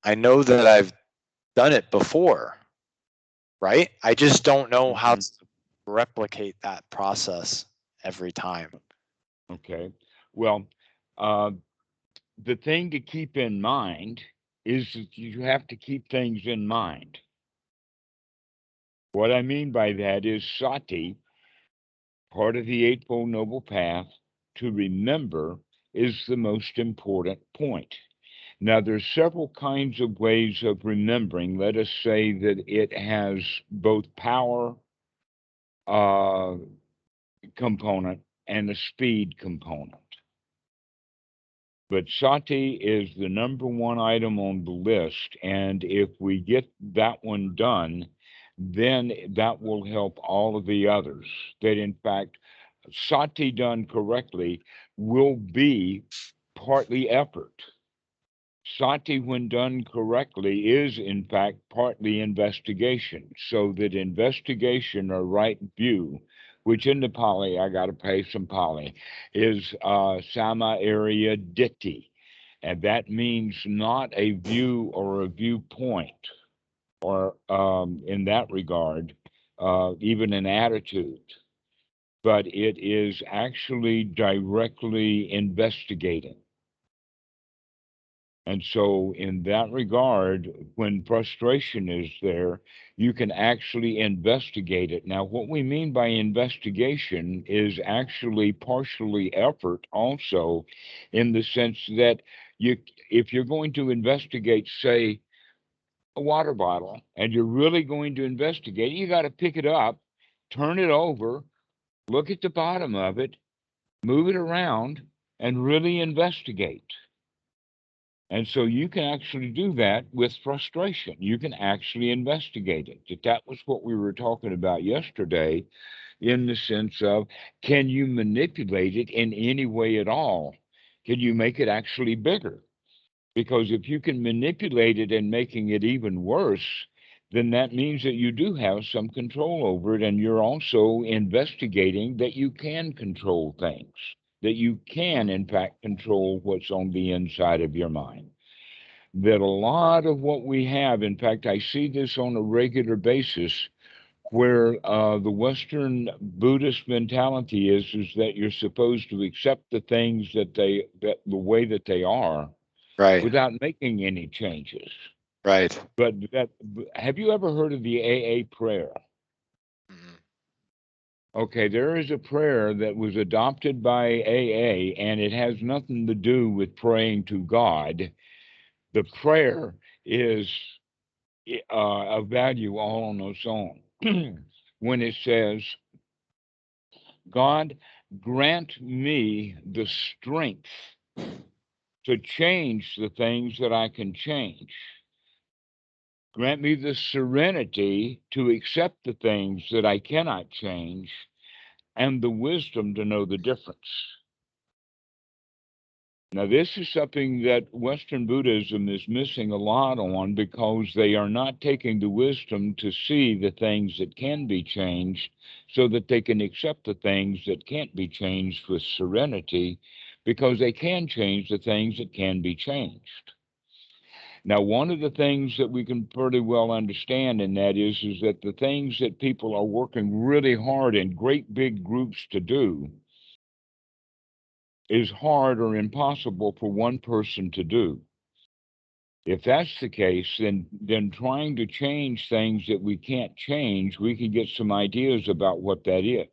I know that I've done it before, right? I just don't know how Mhm. to replicate that process every time. Okay. Well, uh, the thing to keep in mind is that you have to keep things in mind. What I mean by that is sati, part of the Eightfold Noble Path, to remember is the most important point. Now, there's several kinds of ways of remembering. Let us say that it has both power uh, component and a speed component. But sati is the number one item on the list. And if we get that one done, then that will help all of the others. That in fact, sati done correctly will be partly effort. Sati, when done correctly, is in fact partly investigation. So that investigation or right view, which in the Pali, I got to pay some Pali, is sama area ditti. And that means not a view or a viewpoint, or in that regard, even an attitude, but it is actually directly investigating. And so, in that regard, when frustration is there, you can actually investigate it. Now, what we mean by investigation is actually partially effort, also, in the sense that you, if you're going to investigate, say, a water bottle, and you're really going to investigate, you got to pick it up, turn it over, look at the bottom of it, move it around, and really investigate. And so you can actually do that with frustration. You can actually investigate it. That was what we were talking about yesterday, in the sense of, can you manipulate it in any way at all? Can you make it actually bigger? Because if you can manipulate it and making it even worse, then that means that you do have some control over it. And you're also investigating that you can control things, that you can, in fact, control what's on the inside of your mind. That a lot of what we have, in fact, I see this on a regular basis, where the Western Buddhist mentality is that you're supposed to accept the things that the way that they are Right. without making any changes. Right. But that, have you ever heard of the AA prayer? Mhm. Okay, there is a prayer that was adopted by AA, and it has nothing to do with praying to God. The prayer is a value all on its own. When it says, God, grant me the strength to change the things that I can change. Grant me the serenity to accept the things that I cannot change, and the wisdom to know the difference. Now, this is something that Western Buddhism is missing a lot on, because they are not taking the wisdom to see the things that can be changed so that they can accept the things that can't be changed with serenity, because they can change the things that can be changed. Now, one of the things that we can pretty well understand in that is that the things that people are working really hard in great big groups to do is hard or impossible for one person to do. If that's the case, then trying to change things that we can't change, we can get some ideas about what that is.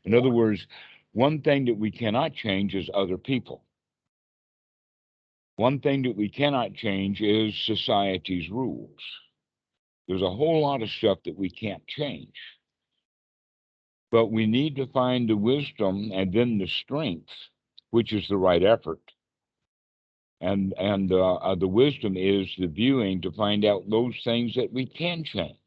In other words, one thing that we cannot change is other people. One thing that we cannot change is society's rules. There's a whole lot of stuff that we can't change, but we need to find the wisdom and then the strength, which is the right effort. And the wisdom is the viewing to find out those things that we can change.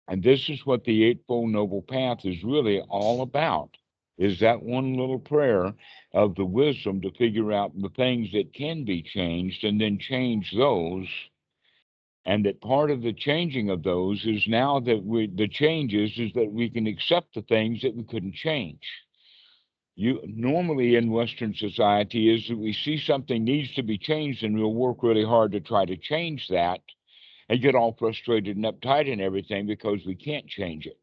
And this is what the Eightfold Noble Path is really all about, is that one little prayer of the wisdom to figure out the things that can be changed and then change those. And that part of the changing of those is now that the changes is that we can accept the things that we couldn't change. Normally in Western society is that we see something needs to be changed and we'll work really hard to try to change that and get all frustrated and uptight and everything because we can't change it.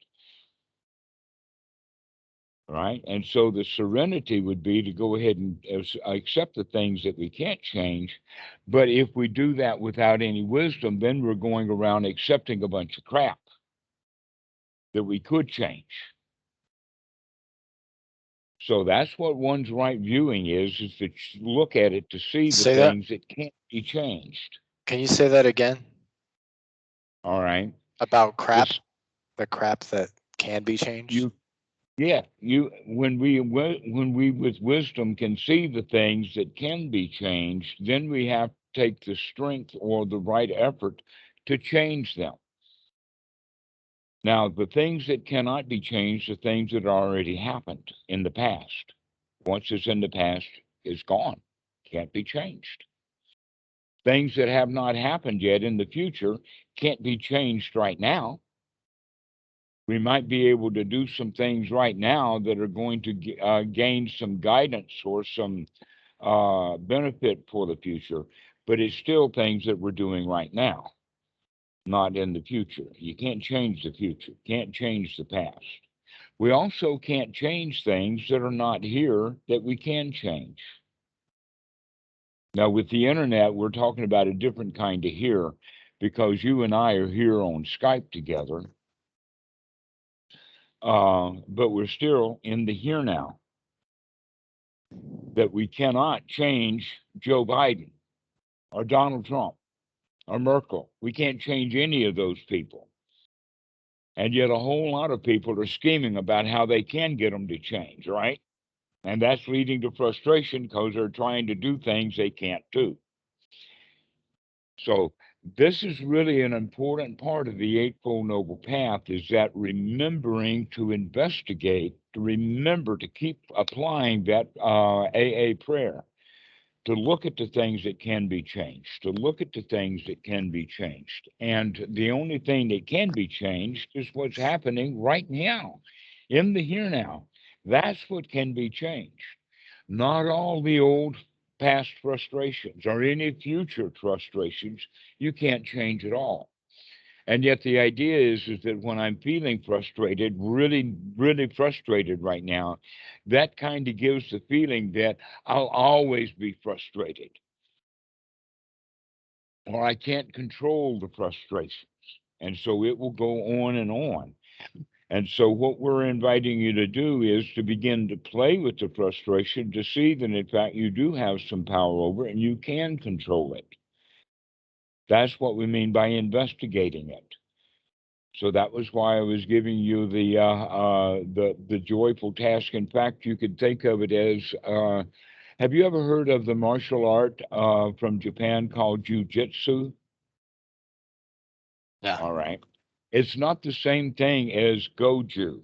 Right? And so the serenity would be to go ahead and accept the things that we can't change. But if we do that without any wisdom, then we're going around accepting a bunch of crap that we could change. So that's what one's right viewing is to look at it to see the things that can't be changed. Can you say that again? All right. About crap, the crap that can be changed? When we with wisdom can see the things that can be changed, then we have to take the strength or the right effort to change them. Now, the things that cannot be changed are things that already happened in the past. Once it's in the past, it's gone. Can't be changed. Things that have not happened yet in the future can't be changed right now. We might be able to do some things right now that are going to gain some guidance or some benefit for the future, but it's still things that we're doing right now, not in the future. You can't change the future, can't change the past. We also can't change things that are not here that we can change. Now, with the internet, we're talking about a different kind of here because you and I are here on Skype together. But we're still in the here now. That we cannot change Joe Biden or Donald Trump or Merkel. We can't change any of those people. And yet a whole lot of people are scheming about how they can get them to change, right? And that's leading to frustration because they're trying to do things they can't do. So this is really an important part of the Eightfold Noble Path, is that remembering to investigate, to remember to keep applying that AA prayer, to look at the things that can be changed, to look at the things that can be changed. And the only thing that can be changed is what's happening right now, in the here now. That's what can be changed. Not all the old past frustrations or any future frustrations you can't change at all. And yet the idea is that when I'm feeling frustrated, really, really frustrated right now, that kind of gives the feeling that I'll always be frustrated. Or I can't control the frustrations. And so it will go on and on. And so what we're inviting you to do is to begin to play with the frustration to see that in fact you do have some power over it and you can control it. That's what we mean by investigating it. So that was why I was giving you the joyful task. In fact, you could think of it as have you ever heard of the martial art from Japan called Ju-Jitsu? Yeah. All right. It's not the same thing as Goju.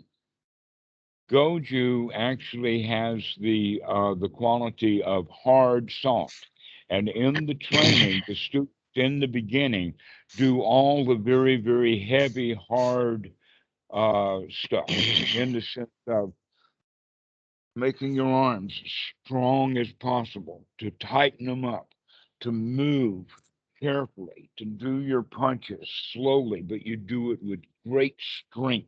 Goju actually has the quality of hard salt, and in the training, the students in the beginning do all the very, very heavy, hard stuff in the sense of making your arms as strong as possible, to tighten them up, to move carefully, to do your punches slowly, but you do it with great strength.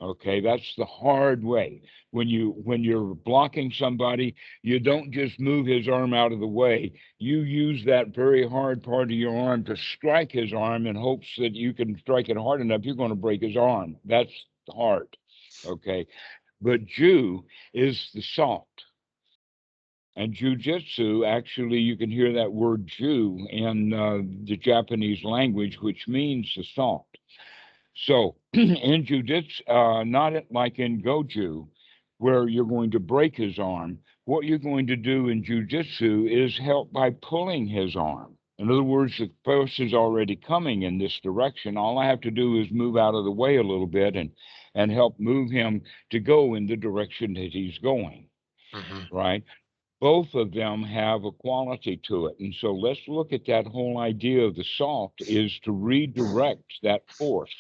Okay, that's the hard way. When you're blocking somebody, you don't just move his arm out of the way. You use that very hard part of your arm to strike his arm in hopes that you can strike it hard enough, you're going to break his arm. That's hard. Okay. But Ju is the salt. And Ju-Jitsu, actually, you can hear that word Ju in the Japanese language, which means the salt. So in Jiu-Jitsu, not like in Goju, where you're going to break his arm, what you're going to do in Jiu-Jitsu is help by pulling his arm. In other words, the force is already coming in this direction. All I have to do is move out of the way a little bit and help move him to go in the direction that he's going, right? Both of them have a quality to it. And so let's look at that whole idea of the salt is to redirect that force.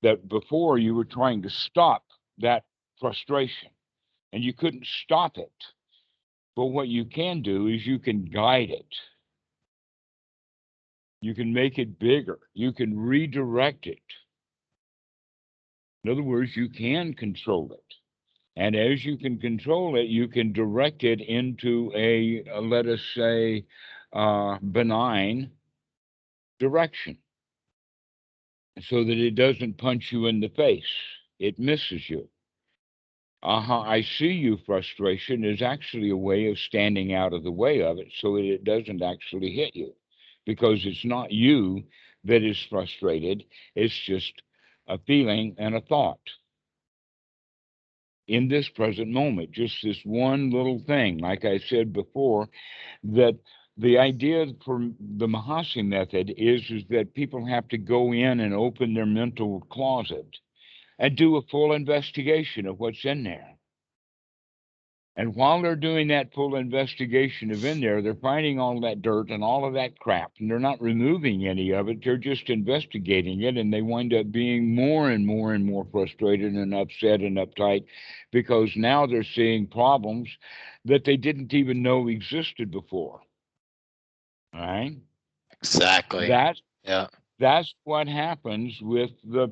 That before you were trying to stop that frustration and you couldn't stop it. But what you can do is you can guide it. You can make it bigger. You can redirect it. In other words, you can control it. And as you can control it, you can direct it into a let us say, benign direction so that it doesn't punch you in the face. It misses you. I see you frustration is actually a way of standing out of the way of it so that it doesn't actually hit you, because it's not you that is frustrated. It's just a feeling and a thought in this present moment, just this one little thing. Like I said before, that the idea for the Mahasi method is that people have to go in and open their mental closet and do a full investigation of what's in there. And while they're doing that full investigation of in there, they're finding all that dirt and all of that crap, and they're not removing any of it. They're just investigating it, and they wind up being more and more and more frustrated and upset and uptight because now they're seeing problems that they didn't even know existed before. All right? Exactly. Yeah. That's what happens with the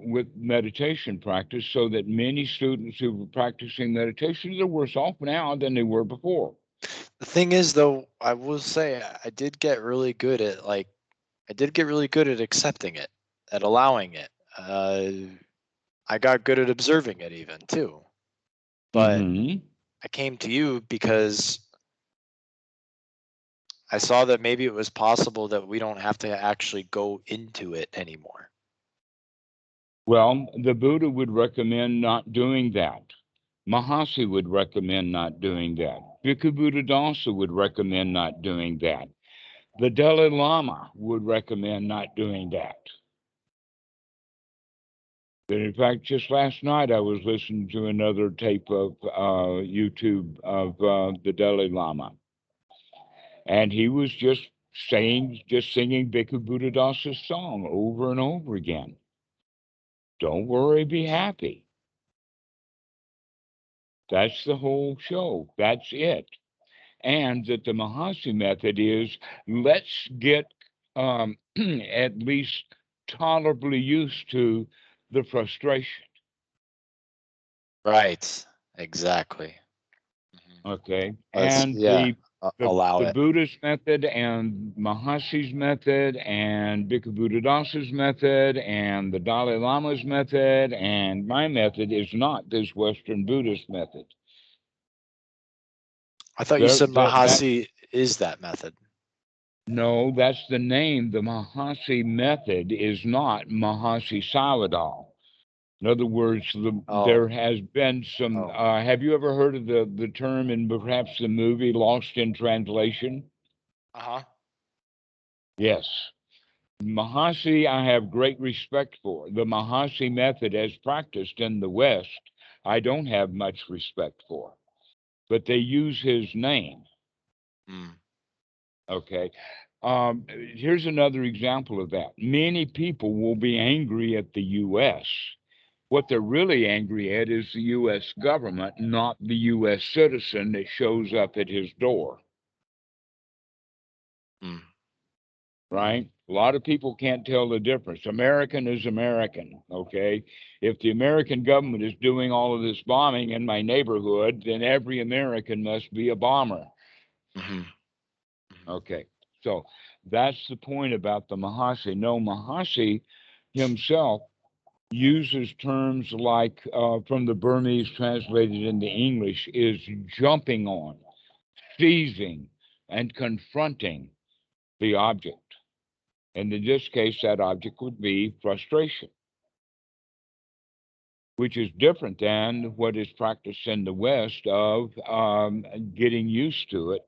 with meditation practice, so that many students who were practicing meditation are worse off now than they were before. The thing is, though, I will say I did get really good at accepting it, at allowing it. I got good at observing it even too. But I came to you because I saw that maybe it was possible that we don't have to actually go into it anymore. Well, the Buddha would recommend not doing that. Mahasi would recommend not doing that. Bhikkhu Buddhadasa would recommend not doing that. The Dalai Lama would recommend not doing that. But in fact, just last night I was listening to another tape of YouTube of the Dalai Lama, and he was just singing Bhikkhu Buddhadasa's song over and over again. Don't worry, be happy. That's the whole show. That's it. And that the Mahasi method is, let's get at least tolerably used to the frustration. Right. Exactly. Okay. Let's, And yeah, allow the it. Buddhist method and Mahasi's method and Bhikkhu Buddhadasa's method and the Dalai Lama's method and my method is not this Western Buddhist method. I thought you said Mahasi is that method. No, that's the name. The Mahasi method is not Mahasi Sayadaw. In other words, there has been some. Have you ever heard of the term in perhaps the movie Lost in Translation? Yes. Mahasi, I have great respect for. The Mahasi method as practiced in the West, I don't have much respect for. But they use his name. Okay. Here's another example of that. Many people will be angry at the U.S. What they're really angry at is the U.S. government, not the U.S. citizen that shows up at his door. Right? A lot of people can't tell the difference. American is American, okay? If the American government is doing all of this bombing in my neighborhood, then every American must be a bomber. Okay, so that's the point about the Mahasi. No, Mahasi himself uses terms like, from the Burmese translated into English, is jumping on, seizing, and confronting the object. And in this case, that object would be frustration, which is different than what is practiced in the West of getting used to it.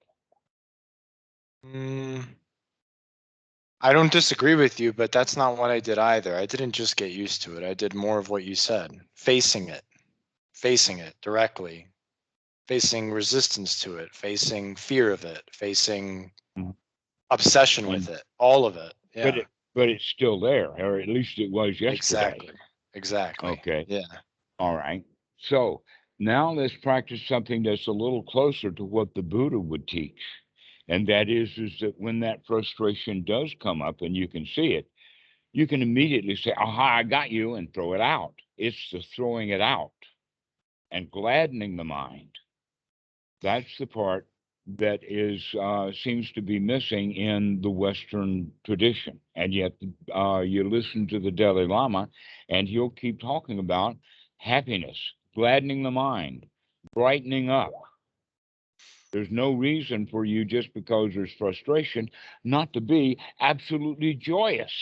I don't disagree with you, but that's not what I did either. I didn't just get used to it. I did more of what you said, facing it directly, facing resistance to it, facing fear of it, facing obsession with it, all of it. Yeah. But it's still there, or at least it was yesterday. Exactly. Okay. Yeah. All right. So Now let's practice something that's a little closer to what the Buddha would teach. And that is that when that frustration does come up and you can see it, you can immediately say, aha, I got you, and throw it out. It's the throwing it out and gladdening the mind. That's the part that is seems to be missing in the Western tradition. And yet you listen to the Dalai Lama, and he'll keep talking about happiness, gladdening the mind, brightening up. There's no reason for you, just because there's frustration, not to be absolutely joyous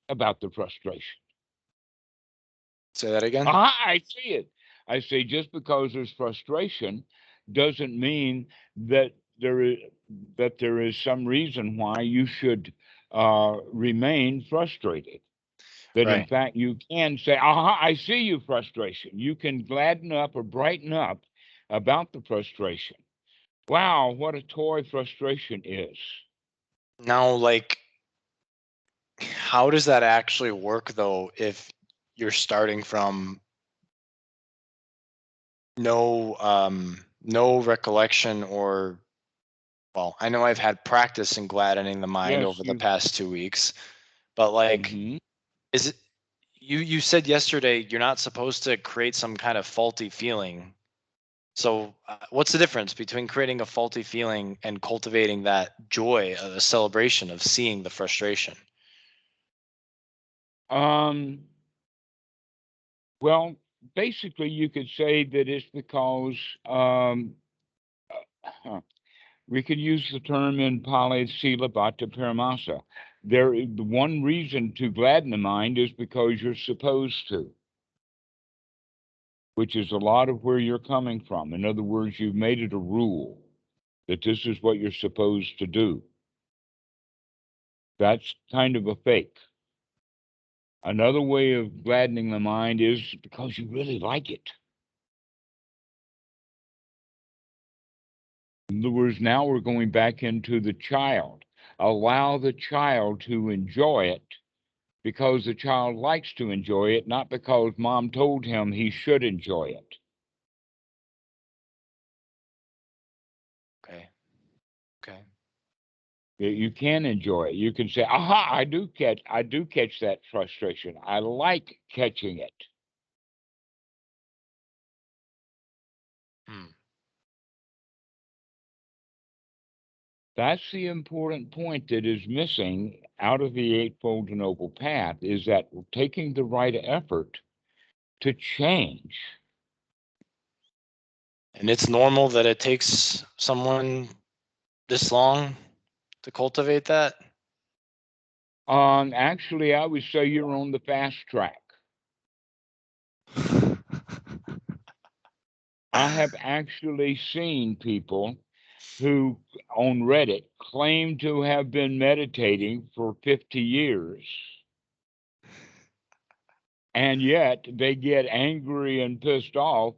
about the frustration. Say that again. I see it. I say just because there's frustration doesn't mean that there is some reason why you should remain frustrated. That in Right. fact you can say, aha, I see you frustration. You can gladden up or brighten up about the frustration. Wow, what a toy frustration is. Now, like, how does that actually work though if you're starting from no recollection, or, well, I know I've had practice in gladdening the mind Yes, over the you. past 2 weeks, but like, Mhm. is it, you said yesterday you're not supposed to create some kind of faulty feeling. So what's the difference between creating a faulty feeling and cultivating that joy, a celebration of seeing the frustration? Um, well, basically, you could say that it's because we could use the term in Pali sila bhatta paramasa. The one reason to gladden the mind is because you're supposed to, which is a lot of where you're coming from. In other words, you've made it a rule that this is what you're supposed to do. That's kind of a fake. Another way of gladdening the mind is because you really like it. In other words, now we're going back into the child. Allow the child to enjoy it because the child likes to enjoy it, not because mom told him he should enjoy it. Okay. Okay. You can enjoy it. You can say, aha, I do catch that frustration. I like catching it. Hmm. That's the important point that is missing out of the Eightfold Noble Path, is that we're taking the right effort to change. And it's normal that it takes someone this long to cultivate that? Actually, I would say you're on the fast track. I have actually seen people who on Reddit claim to have been meditating for 50 years. And yet they get angry and pissed off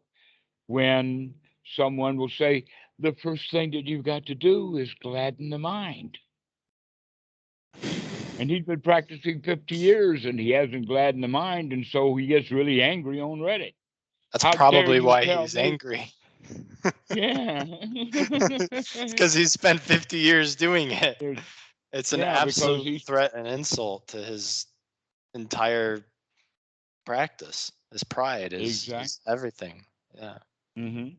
when someone will say, the first thing that you've got to do is gladden the mind. And he's been practicing 50 years and he hasn't gladdened the mind. And so he gets really angry on Reddit. That's How dare probably you why tell he's me? angry. Yeah. It's because he spent 50 years doing it. There's, It's an yeah, because absolute he's threat and insult to his entire practice. His pride, exact. his everything. Yeah. Hmm.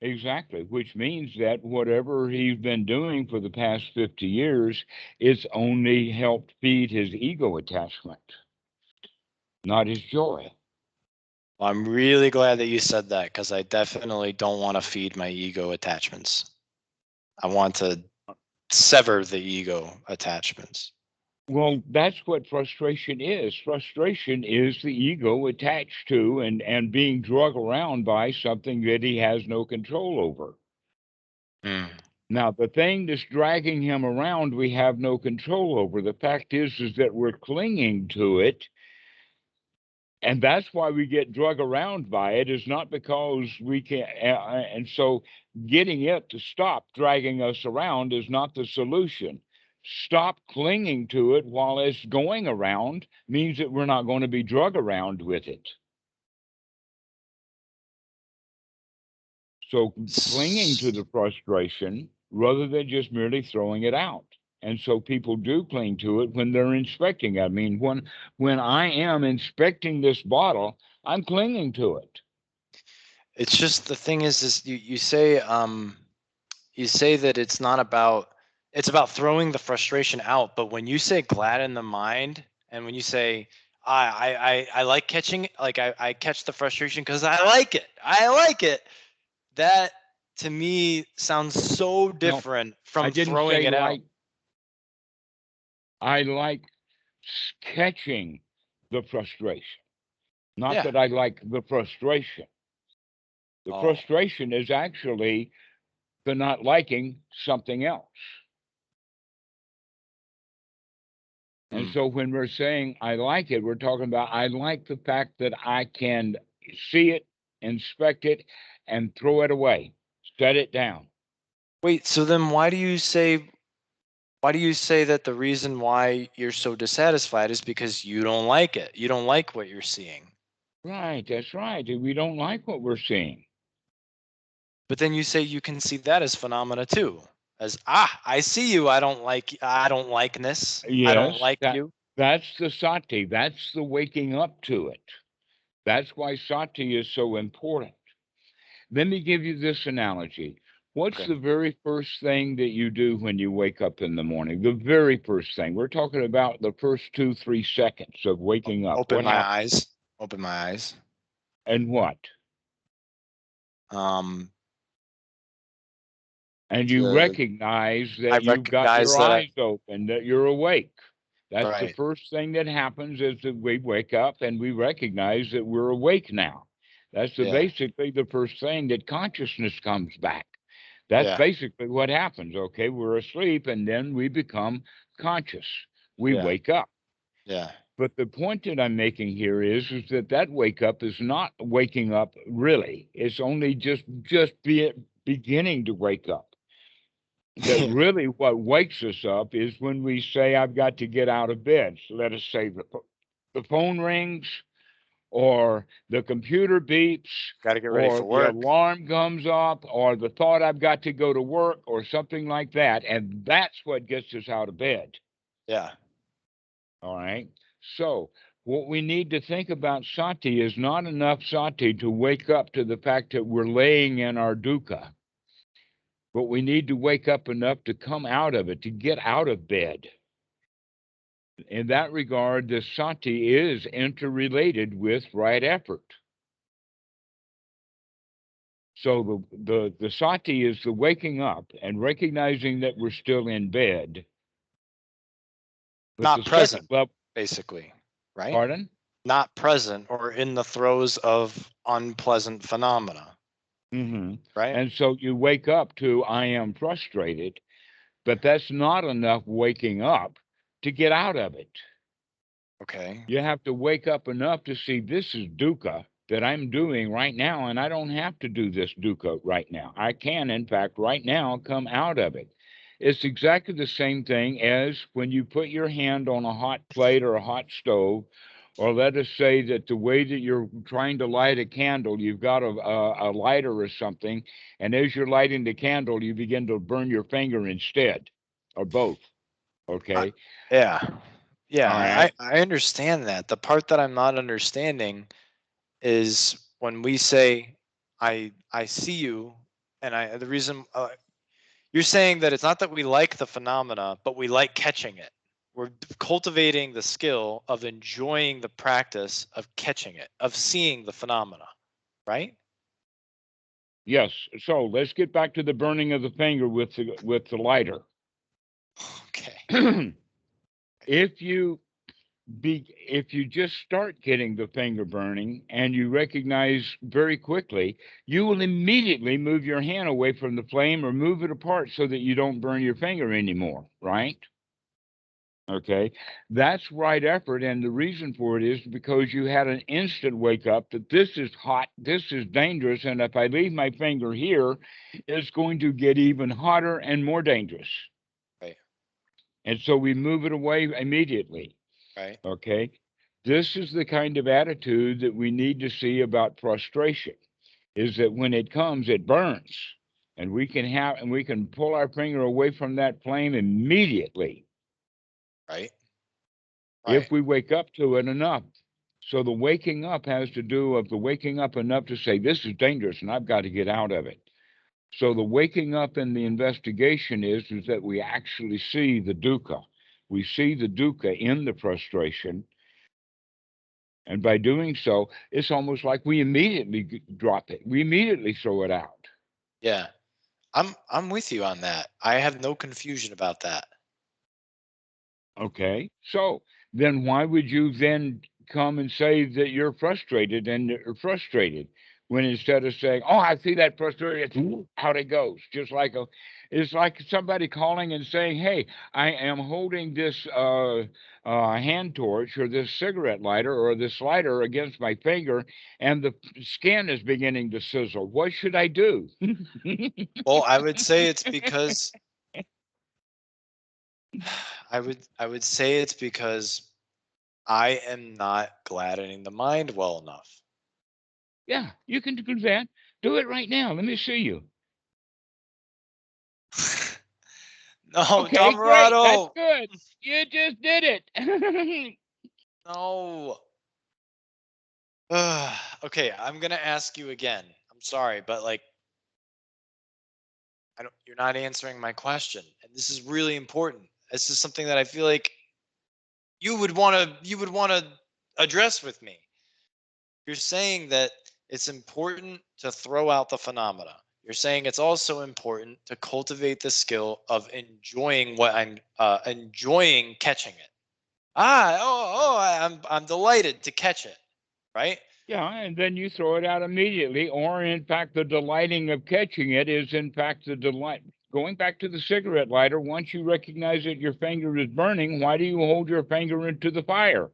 Exactly, which means that whatever he's been doing for the past 50 years, it's only helped feed his ego attachment, not his joy. Well, I'm really glad that you said that, because I definitely don't want to feed my ego attachments. I want to sever the ego attachments. Well, that's what frustration is. Frustration is the ego attached to and being drug around by something that he has no control over. Mm. Now, the thing that's dragging him around, we have no control over. The fact is that we're clinging to it, and that's why we get drug around by it, is not because we can't. And so getting it to stop dragging us around is not the solution. Stop clinging to it while it's going around means that we're not going to be drug around with it. So clinging to the frustration rather than just merely throwing it out. And so people do cling to it when they're inspecting. I mean, when I am inspecting this bottle, I'm clinging to it. It's just the thing is you say that it's not about, it's about throwing the frustration out, but when you say gladden the mind, and when you say I like catching, like I catch the frustration because I like it, that to me sounds so No, different I from didn't throwing say it out. like. I like catching the frustration, not Yeah. that I like the frustration. The Oh. frustration is actually the not liking something else. And Hmm. so when we're saying I like it, we're talking about I like the fact that I can see it, inspect it, and throw it away, set it down. Wait, so then why do you say that the reason why you're so dissatisfied is because you don't like it? You don't like what you're seeing. Right, that's right. We don't like what we're seeing. But then you say you can see that as phenomena too. As I see you, I don't likeness. I don't Yes, like you. that's the sati. That's the waking up to it. That's why sati is so important. Let me give you this analogy. What's Okay. the very first thing that you do when you wake up in the morning? The very first thing. We're talking about the first 2, 3 seconds of waking up. Open What my happens? eyes. Open my eyes. And what? Um And you the recognize I that you've got recognize your that I eyes open, that you're awake. That's the right. first thing that happens is that we wake up and we recognize that we're awake now. That's Yeah. basically the first thing that consciousness comes back. That's Yeah. basically what happens. Okay, we're asleep and then we become conscious. We Yeah. wake up. Yeah. But the point that I'm making here is that wake up is not waking up really. It's only beginning to wake up. That Yeah. really what wakes us up is when we say, I've got to get out of bed. So let us say the phone rings, or the computer beeps, Got to get ready or for the work. alarm comes up, or the thought I've got to go to work, or something like that. And that's what gets us out of bed. Yeah. All right. So, what we need to think about sati is not enough sati to wake up to the fact that we're laying in our dukkha. But we need to wake up enough to come out of it, to get out of bed. In that regard, the sati is interrelated with right effort. So the sati is the waking up and recognizing that we're still in bed. But the Not second present, level, basically. Right? pardon? Not present or in the throes of unpleasant phenomena. Mm-hmm. Right? And so you wake up to, I am frustrated, but that's not enough waking up to get out of it. Okay. You have to wake up enough to see this is dukkha that I'm doing right now, and I don't have to do this dukkha right now. I can, in fact, right now come out of it. It's exactly the same thing as when you put your hand on a hot plate or a hot stove, or let us say that the way that you're trying to light a candle, you've got a lighter or something, and as you're lighting the candle, you begin to burn your finger instead, or both. I, Okay. yeah. Yeah, All right. I understand that. The part that I'm not understanding is when we say I see you, and the reason you're saying that it's not that we like the phenomena, but we like catching it. We're cultivating the skill of enjoying the practice of catching it, of seeing the phenomena, right? Yes. So let's get back to the burning of the finger with the lighter. Okay. if you if you just start getting the finger burning and you recognize very quickly, you will immediately move your hand away from the flame or move it apart so that you don't burn your finger anymore, right? Okay, that's right effort. And the reason for it is because you had an instant wake up that this is hot, this is dangerous. And if I leave my finger here, it's going to get even hotter and more dangerous. Right. And so we move it away immediately. Right. Okay. This is the kind of attitude that we need to see about frustration. is that when it comes, it burns. And we can pull our finger away from that flame immediately Right. Right. if we wake up to it enough. So the waking up has to do with the waking up enough to say, this is dangerous and I've got to get out of it. So the waking up in the investigation is that we actually see the dukkha. We see the dukkha in the frustration. And by doing so, it's almost like we immediately drop it. We immediately throw it out. Yeah. I'm with you on that. I have no confusion about that. Okay. So then why would you then come and say that you're frustrated and you're frustrated when instead of saying, oh, I see that frustration, out it goes. It's like somebody calling and saying, hey, I am holding this hand torch or this cigarette lighter or this lighter against my finger and the skin is beginning to sizzle. What should I do? Well, I would say it's because I would say it's because I am not gladdening the mind well enough. Yeah, you can do that. Do it right now. Let me see you. No, Okay, great. That's Dhammarato. good. You just did it. No. Okay, I'm gonna ask you again. I'm sorry, but like, I don't. You're not answering my question, and this is really important. This is something that I feel like you would want to address with me. You're saying that it's important to throw out the phenomena. You're saying it's also important to cultivate the skill of enjoying what I'm enjoying catching it. I'm delighted to catch it, right? Yeah, and then you throw it out immediately. Or, in fact, the delighting of catching it is, in fact, the delight. Going back to the cigarette lighter, once you recognize that your finger is burning, why do you hold your finger into the fire?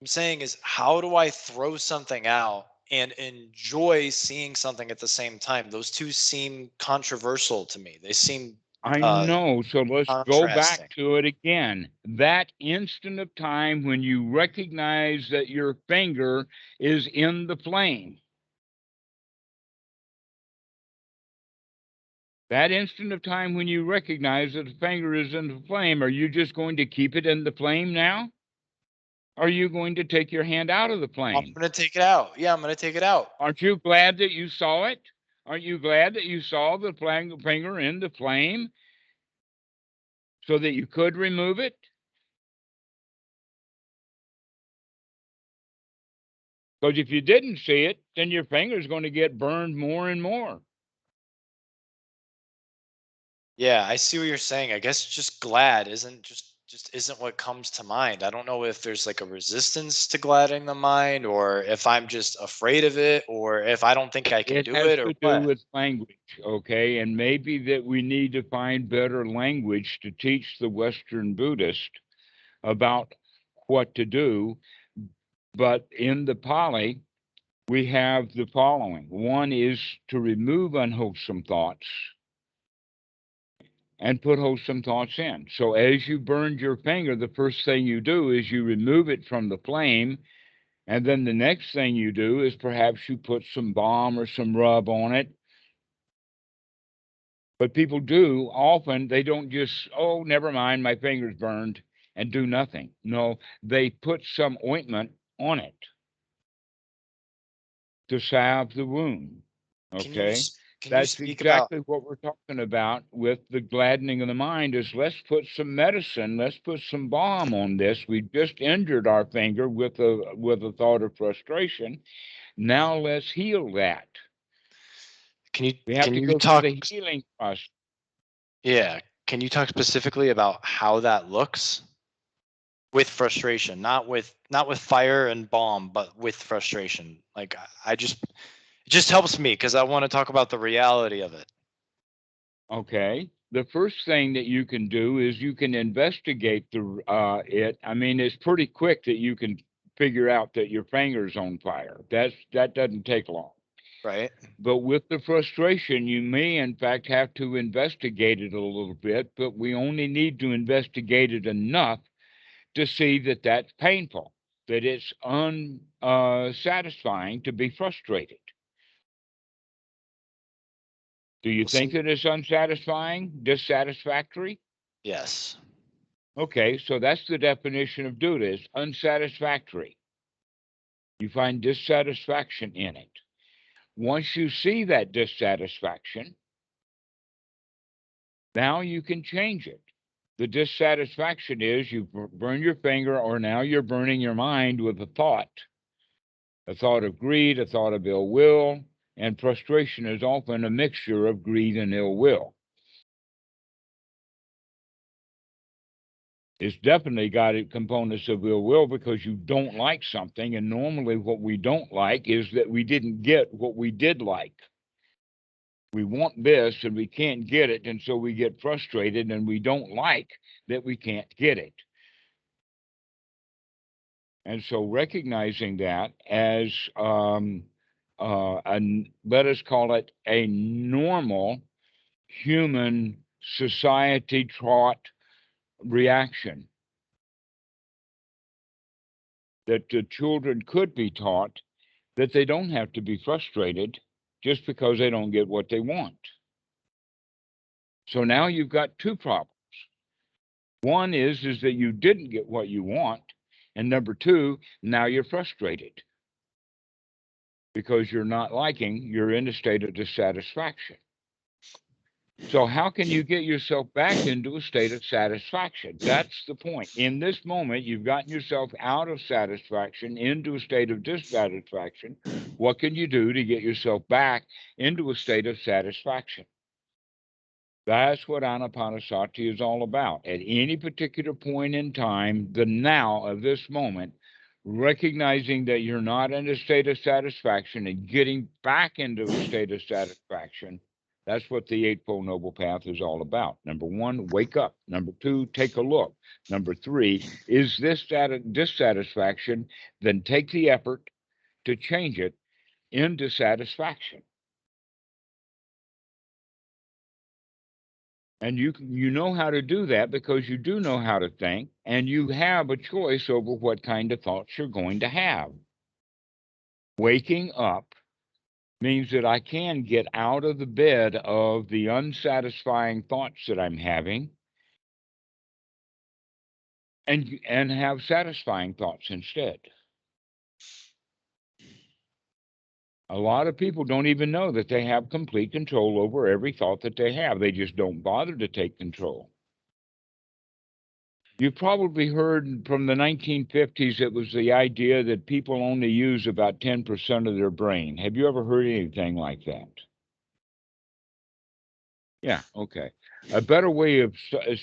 I'm saying is how do I throw something out and enjoy seeing something at the same time? Those two seem controversial to me. They seem I uh, know. So let's go back contrasting. to it again. That instant of time when you recognize that your finger is in the flame. That instant of time when you recognize that the finger is in the flame, are you just going to keep it in the flame now? Are you going to take your hand out of the I'm flame? gonna take it out. Yeah, I'm gonna take it out. Aren't you glad that you saw it? Aren't you glad that you saw the finger in the flame so that you could remove it? Because if you didn't see it, then your finger is going to get burned more and more. Yeah, I see what you're saying. I guess just glad isn't just isn't what comes to mind. I don't know if there's like a resistance to gladding the mind or if I'm just afraid of it or if I don't think I can It do has it or to do what. with language, okay? And maybe that we need to find better language to teach the Western Buddhist about what to do. But in the Pali, we have the following. One is to remove unwholesome thoughts and put wholesome thoughts in. So as you burned your finger, the first thing you do is you remove it from the flame. And then the next thing you do is perhaps you put some balm or some rub on it. But people do often, they don't just, oh, never mind, my finger's burned and do nothing. No, they put some ointment on it to salve the wound. Okay. Can you That's speak about exactly what we're talking about with the gladdening of the mind is let's put some medicine, let's put some balm on this. We just injured our finger with a thought of frustration. Now let's heal that. can you We have can to you go through talk the healing process. yeah, can you talk specifically about how that looks with frustration, not with fire and balm, but with frustration. Like I just it just helps me because I want to talk about the reality of it. Okay. The first thing that you can do is you can investigate it. I mean, it's pretty quick that you can figure out that your finger's on fire. That doesn't take long. Right? But with the frustration, you may in fact have to investigate it a little bit, but we only need to investigate it enough to see that that's painful, that it's unsatisfying to be frustrated. Do you think that it's unsatisfying, dissatisfactory? Yes. Okay, so that's the definition of dukkha, is unsatisfactory. You find dissatisfaction in it. Once you see that dissatisfaction, now you can change it. The dissatisfaction is you burn your finger, or now you're burning your mind with a thought of greed, a thought of ill will, and frustration is often a mixture of greed and ill will. It's definitely got components of ill will because you don't like something, and normally what we don't like is that we didn't get what we did like. We want this and we can't get it, and so we get frustrated, and we don't like that we can't get it. And so recognizing that as let us call it a normal human society taught reaction that the children could be taught that they don't have to be frustrated just because they don't get what they want. So now you've got two problems. One is that you didn't get what you want, and number two, now you're frustrated because you're not liking, you're in a state of dissatisfaction. So how can you get yourself back into a state of satisfaction? That's the point. In this moment, you've gotten yourself out of satisfaction into a state of dissatisfaction. What can you do to get yourself back into a state of satisfaction? That's what Anapanasati is all about. At any particular point in time, the now of this moment, recognizing that you're not in a state of satisfaction and getting back into a state of satisfaction. That's what the Eightfold Noble Path is all about. Number one, wake up. Number two, take a look. Number three, is this dissatisfaction? Then take the effort to change it into satisfaction. And you know how to do that because you do know how to think, and you have a choice over what kind of thoughts you're going to have. Waking up means that I can get out of the bed of the unsatisfying thoughts that I'm having and have satisfying thoughts instead. A lot of people don't even know that they have complete control over every thought that they have. They just don't bother to take control. You've probably heard from the 1950s, it was the idea that people only use about 10% of their brain. Have you ever heard anything like that? Yeah, okay. A better way of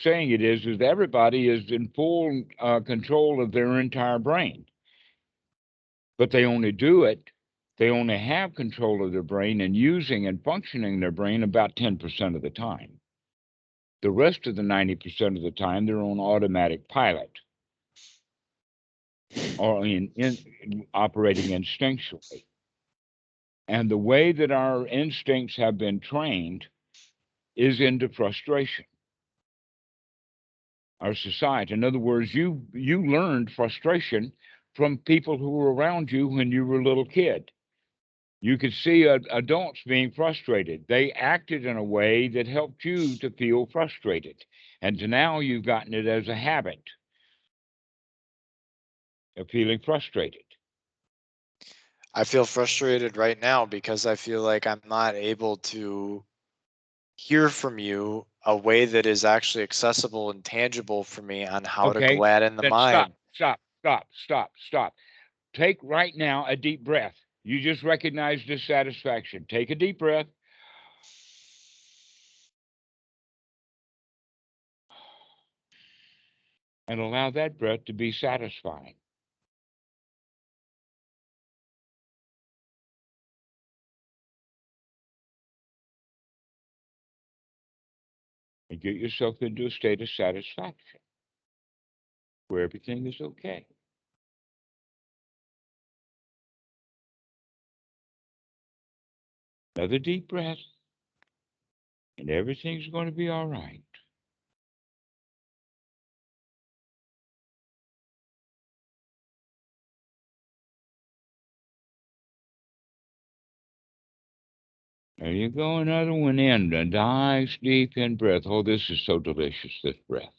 saying it is everybody is in full control of their entire brain, but they only do it. They only have control of their brain and using and functioning their brain about 10% of the time. The rest of the 90% of the time, they're on automatic pilot or operating instinctually. And the way that our instincts have been trained is into frustration. Our society, in other words, you learned frustration from people who were around you when you were a little kid. You could see adults being frustrated. They acted in a way that helped you to feel frustrated. And now you've gotten it as a habit of feeling frustrated. I feel frustrated right now because I feel like I'm not able to hear from you a way that is actually accessible and tangible for me on how to Okay, gladden the then mind. stop. Take right now a deep breath. You just recognize dissatisfaction. Take a deep breath. And allow that breath to be satisfying. And get yourself into a state of satisfaction where everything is okay. Another deep breath, and everything's going to be all right. There you go, another one in. A nice deep in breath. Oh, this is so delicious, this breath.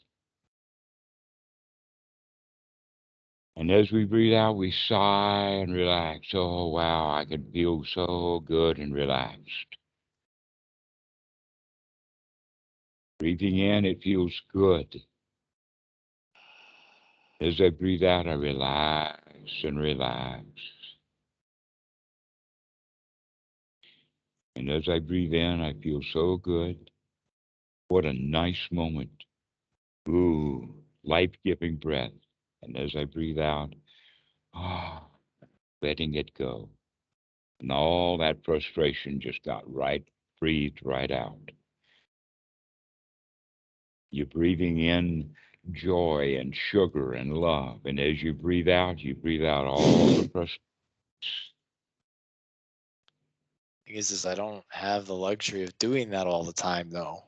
And as we breathe out, we sigh and relax. Oh, wow, I can feel so good and relaxed. Breathing in, it feels good. As I breathe out, I relax and relax. And as I breathe in, I feel so good. What a nice moment. Ooh, life-giving breath. And as I breathe out, ah, letting it go. And all that frustration just got breathed right out. You're breathing in joy and sugar and love. And as you breathe out all the frustration. Thing is I don't have the luxury of doing that all the time, though.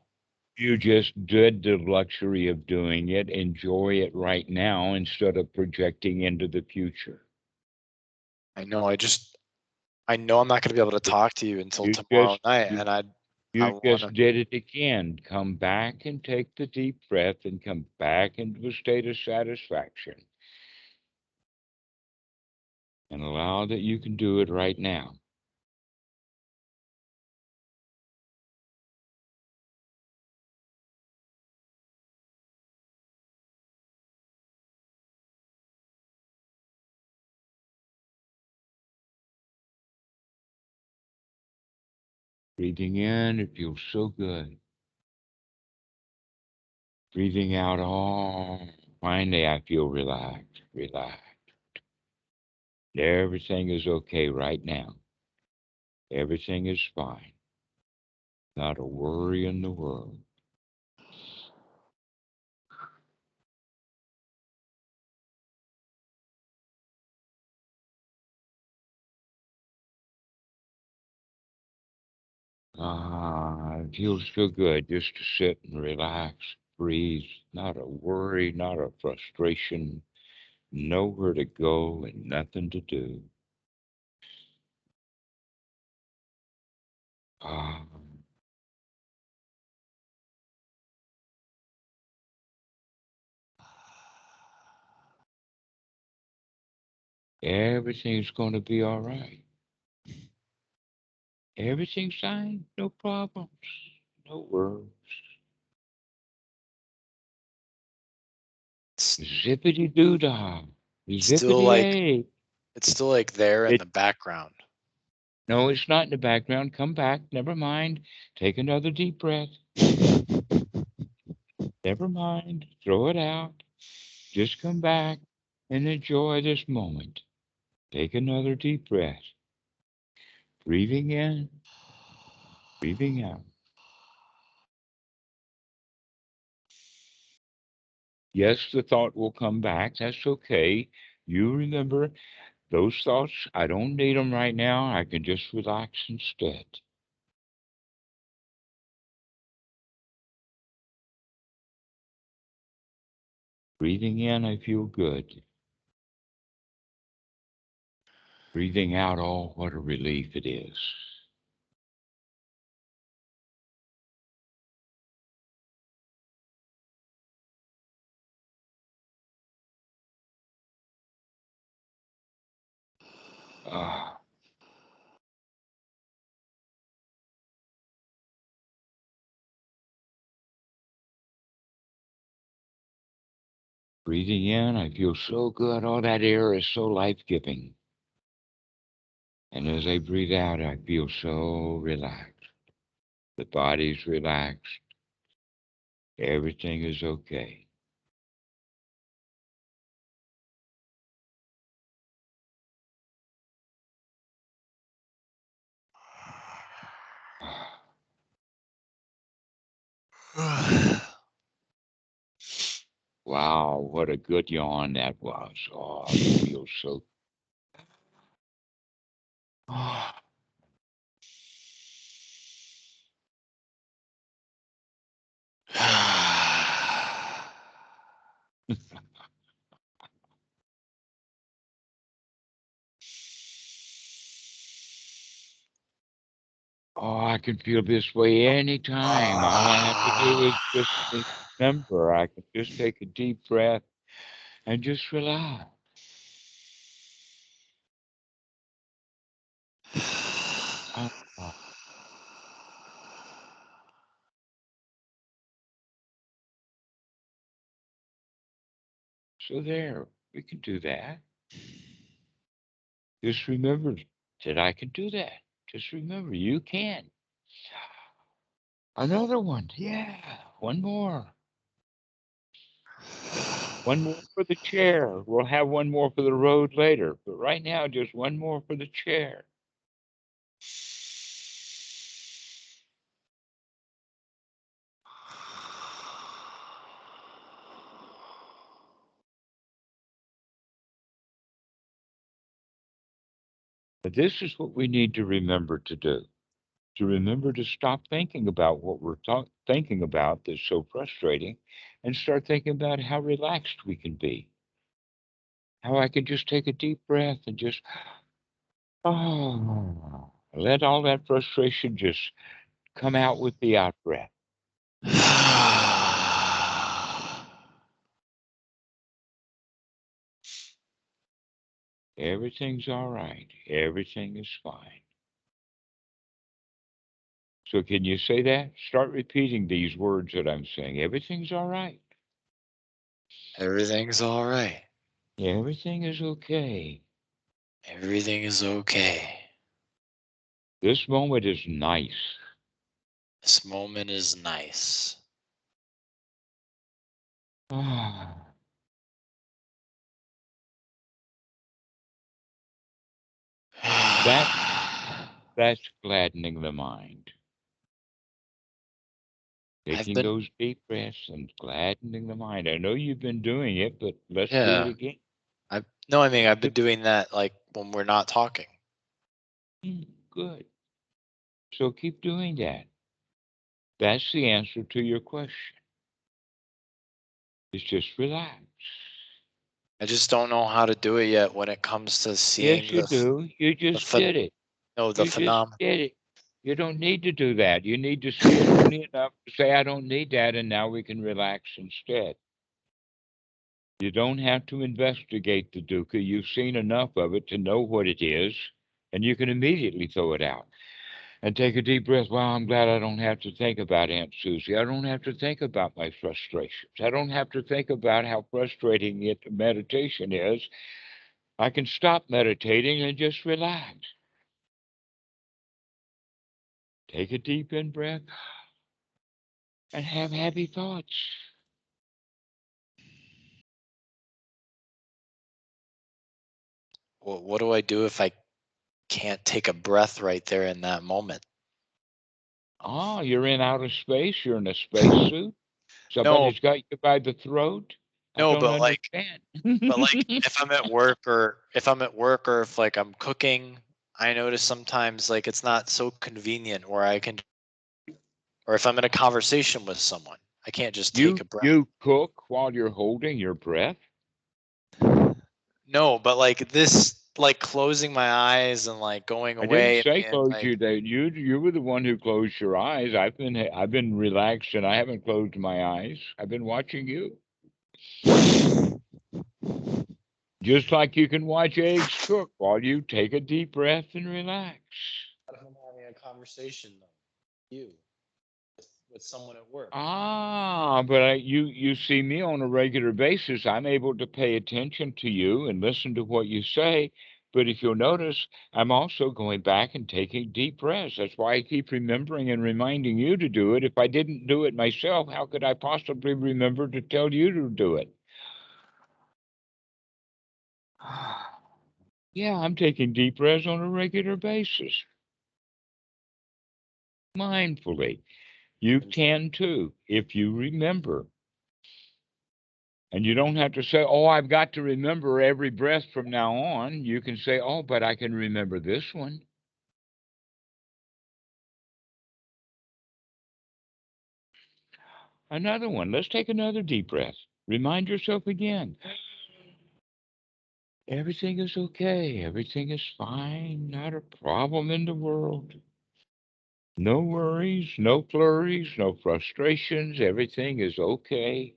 You just did the luxury of doing it. Enjoy it right now instead of projecting into the future. I know. I know I'm not going to be able to talk to you until You tomorrow just night, you and I you want to. just did it again. Come back and take the deep breath and come back into a state of satisfaction. And allow that you can do it right now. Breathing in, it feels so good. Breathing out, oh, finally I feel relaxed, relaxed. Everything is okay right now. Everything is fine. Not a worry in the world. Ah, it feels so good just to sit and relax, breathe. Not a worry, not a frustration, nowhere to go and nothing to do. Ah, everything's going to be all right. Everything's fine, no problems, no worries. It's Zippity doo dah, still zippity like a. it's still like there in It the background. No, it's not in the background. Come back. Never mind. Take another deep breath. Never mind. Throw it out. Just come back and enjoy this moment. Take another deep breath. Breathing in, breathing out. Yes, the thought will come back. That's okay. You remember those thoughts, I don't need them right now. I can just relax instead. Breathing in, I feel good. Breathing out, oh, what a relief it is. Ah, breathing in, I feel so good. All that air is so life-giving. And as I breathe out, I feel so relaxed. The body's relaxed. Everything is okay. Wow, what a good yawn that was. Oh, you feel so. Oh, Oh, I can feel this way anytime. All I have to do is just remember. I can just take a deep breath and just relax. Ah, so there, we can do that. Just remember that I can do that. Just remember, you can. Another one. Yeah, one more. One more for the chair. We'll have one more for the road later. But right now, just one more for the chair. But this is what we need to remember to do. To remember to stop thinking about what we're thinking about that's so frustrating and start thinking about how relaxed we can be. How I can just take a deep breath and just, let all that frustration just come out with the out breath. Everything's all right. Everything is fine. So can you say that? Start repeating these words that I'm saying. Everything's all right. Everything's all right. Everything is okay. Everything is okay. This moment is nice. This moment is nice. Ah, that that's gladdening the mind. I've Taking been, those deep breaths and gladdening the mind. I know you've been doing it, but let's do it yeah. again. No, I mean, I've been Good. doing that like when we're not talking. Good. So keep doing that. That's the answer to your question. It's just relax. I just don't know how to do it yet when it comes to seeing Yes, you do. You the just did it. no, the You just phenomenon. did it. You don't need to do that. You need to see it only enough to say, I don't need that, and now we can relax instead. You don't have to investigate the dukkha. You've seen enough of it to know what it is, and you can immediately throw it out and take a deep breath. Wow, I'm glad I don't have to think about Aunt Susie. I don't have to think about my frustrations. I don't have to think about how frustrating meditation is. I can stop meditating and just relax. Take a deep in breath and have happy thoughts. What do I do if I can't take a breath right there in that moment? Ah, you're in outer space. You're in a spacesuit. No, Somebody's got you by the throat. I no, don't but understand. if I'm at work or if like I'm cooking, I notice sometimes like it's not so convenient where I can, or if I'm in a conversation with someone, I can't just take you a breath. you cook while you're holding your breath. No, but like this, like closing my eyes and like going I didn't away and say being close like, you. That you were the one who closed your eyes. I've been relaxed and I haven't closed my eyes. I've been watching you. Just like you can watch eggs cook while you take a deep breath and relax. if I'm having a conversation though, you with someone at work. Ah, but you see me on a regular basis. I'm able to pay attention to you and listen to what you say. But if you'll notice, I'm also going back and taking deep breaths. That's why I keep remembering and reminding you to do it. If I didn't do it myself, how could I possibly remember to tell you to do it? Yeah, I'm taking deep breaths on a regular basis, mindfully. You And can too, if you remember. And you don't have to say, oh, I've got to remember every breath from now on. You can say, oh, but I can remember this one. Another one. Let's take another deep breath. Remind yourself again. Everything is okay. Everything is fine. Not a problem in the world. No worries, no flurries, no frustrations. Everything is okay.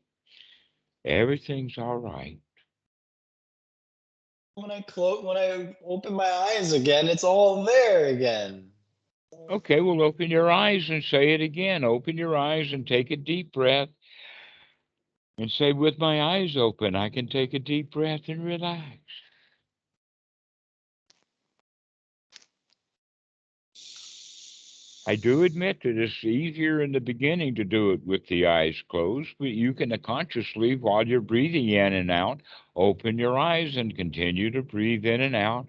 Everything's all right. When I open my eyes again, it's all there again. Okay, well, open your eyes and say it again. Open your eyes and take a deep breath and say, with my eyes open, I can take a deep breath and relax. I do admit that it's easier in the beginning to do it with the eyes closed, but you can consciously, while you're breathing in and out, open your eyes and continue to breathe in and out.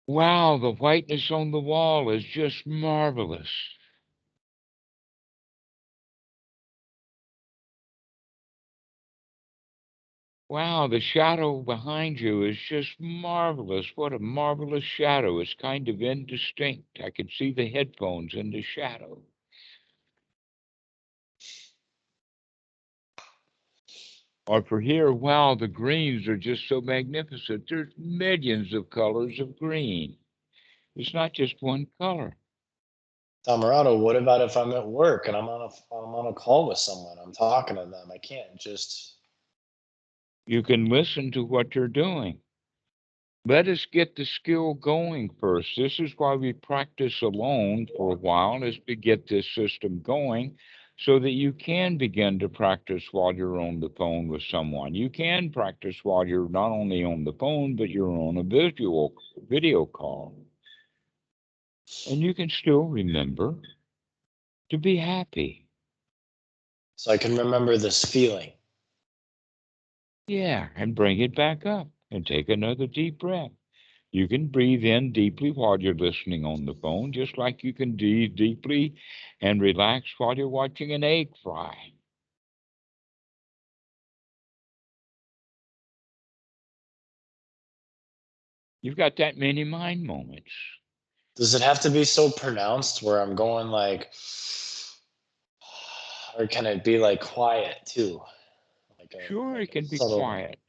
Wow, the whiteness on the wall is just marvelous. Wow, the shadow behind you is just marvelous. What a marvelous shadow. It's kind of indistinct. I can see the headphones in the shadow. Or for here, wow, the greens are just so magnificent. There's millions of colors of green. It's not just one color. Dhammarato, what about if I'm at work and I'm on a call with someone? I'm talking to them. I can't just. You can listen to what they're doing. Let us get the skill going first. This is why we practice alone for a while, is to get this system going so that you can begin to practice while you're on the phone with someone. You can practice while you're not only on the phone, but you're on a video call. And you can still remember to be happy. So I can remember this feeling. Yeah, and bring it back up and take another deep breath. You can breathe in deeply while you're listening on the phone, just like you can breathe deeply and relax while you're watching an egg fry. You've got that many mind moments. Does it have to be so pronounced where I'm going like, or can it be like quiet too? Sure, Like it a can be subtle. quiet.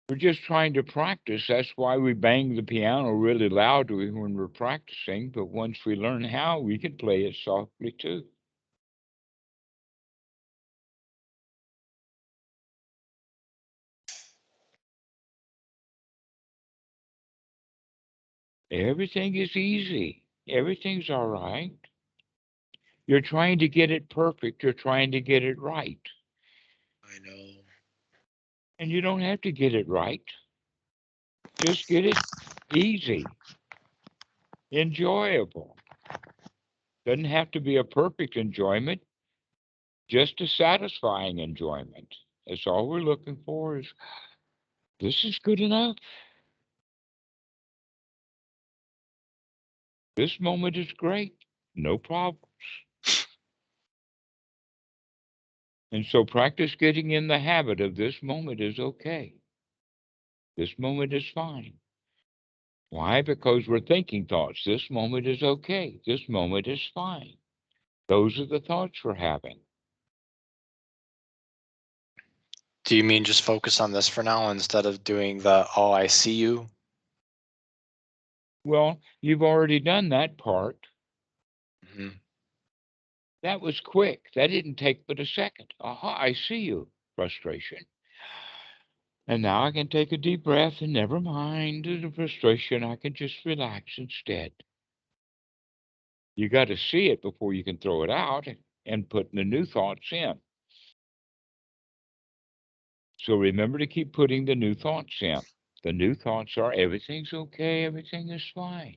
We're just trying to practice. That's why we bang the piano really loudly when we're practicing. But once we learn how, we can play it softly too. Everything is easy. Everything's all right. You're trying to get it perfect. You're trying to get it right. I know. And you don't have to get it right. Just get it easy, enjoyable. Doesn't have to be a perfect enjoyment, just a satisfying enjoyment. That's all we're looking for is this is good enough. This moment is great. No problems. And so practice getting in the habit of this moment is okay. This moment is fine. Why? Because we're thinking thoughts. This moment is okay. This moment is fine. Those are the thoughts we're having. Do you mean just focus on this for now instead of doing the, oh, I see you? Well, you've already done that part. Mm-hmm. That was quick. That didn't take but a second. Aha, I see you. Frustration. And now I can take a deep breath and never mind the frustration. I can just relax instead. You got to see it before you can throw it out and put the new thoughts in. So remember to keep putting the new thoughts in. The new thoughts are everything's okay, everything is fine.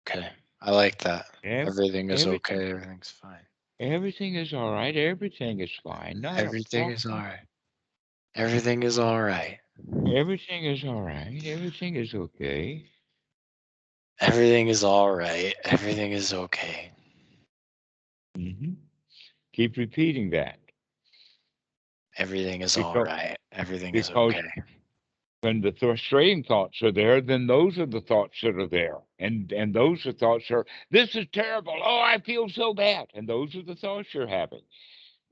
Okay. I like that. Ev- Everything is Everything, okay. Everything's fine. everything is all right. Everything is fine. Not a Everything is all problem. right. Everything is all right. Everything is all right. Everything is okay. Everything is all right. Everything is okay. hmm Keep repeating that Everything is all because right. Everything is because okay. when the frustrating thoughts are there, then those are the thoughts that are there, and those are thoughts are this is terrible. Oh, I feel so bad, and those are the thoughts you're having.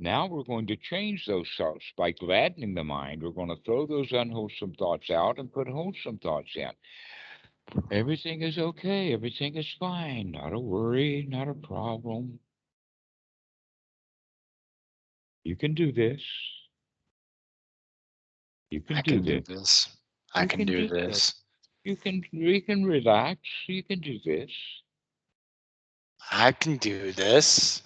Now we're going to change those thoughts by gladdening the mind. We're going to throw those unwholesome thoughts out and put wholesome thoughts in. Everything is okay. Everything is fine. Not a worry, not a problem. You can do this. You can I do can do this. this. I You can can do do this. this. You can relax. You can do this. I can do this.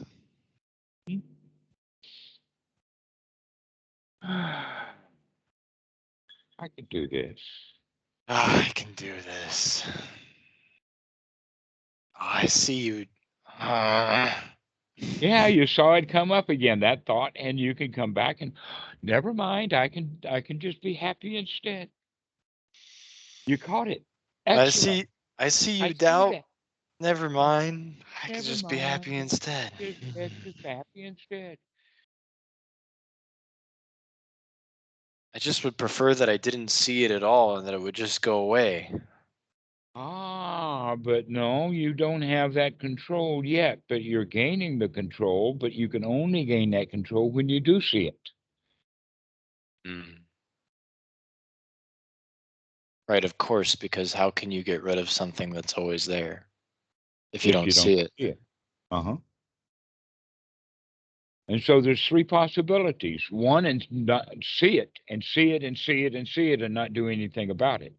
I can do this. I can do this. I see you. Yeah, you saw it come up again, that thought, and you can come back and never mind, I can just be happy instead. You caught it. I Excellent. see. I see I you see doubt. that. Never Yeah, mind. I could never just be happy mind. instead. Just happy instead. I just would prefer that I didn't see it at all and that it would just go away. Ah, but no, you don't have that control yet, but you're gaining the control, but you can only gain that control when you do see it. Mm. Right, of course, because how can you get rid of something that's always there if you If don't you don't see it? see it. Uh-huh. And so there's three possibilities. One, and not see it and see it and see it and see it and not do anything about it.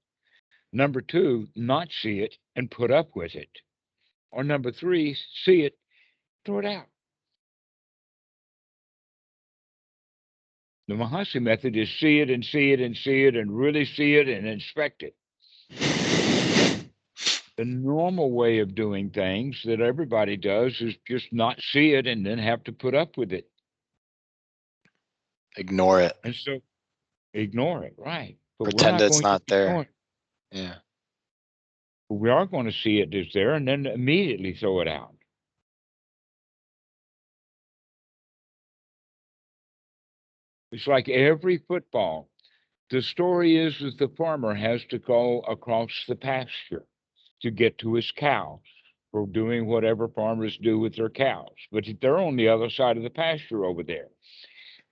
Number two, not see it and put up with it. Or number three, see it, throw it out. The Mahasi method is see it and see it and see it and really see it and inspect it. The normal way of doing things that everybody does is just not see it and then have to put up with it. Ignore it. And so ignore it, right? But we're Pretend not it's going to not ignore there. it. Yeah. We are going to see it is there and then immediately throw it out. It's like every football. The story is that the farmer has to go across the pasture to get to his cows for doing whatever farmers do with their cows. But they're on the other side of the pasture over there.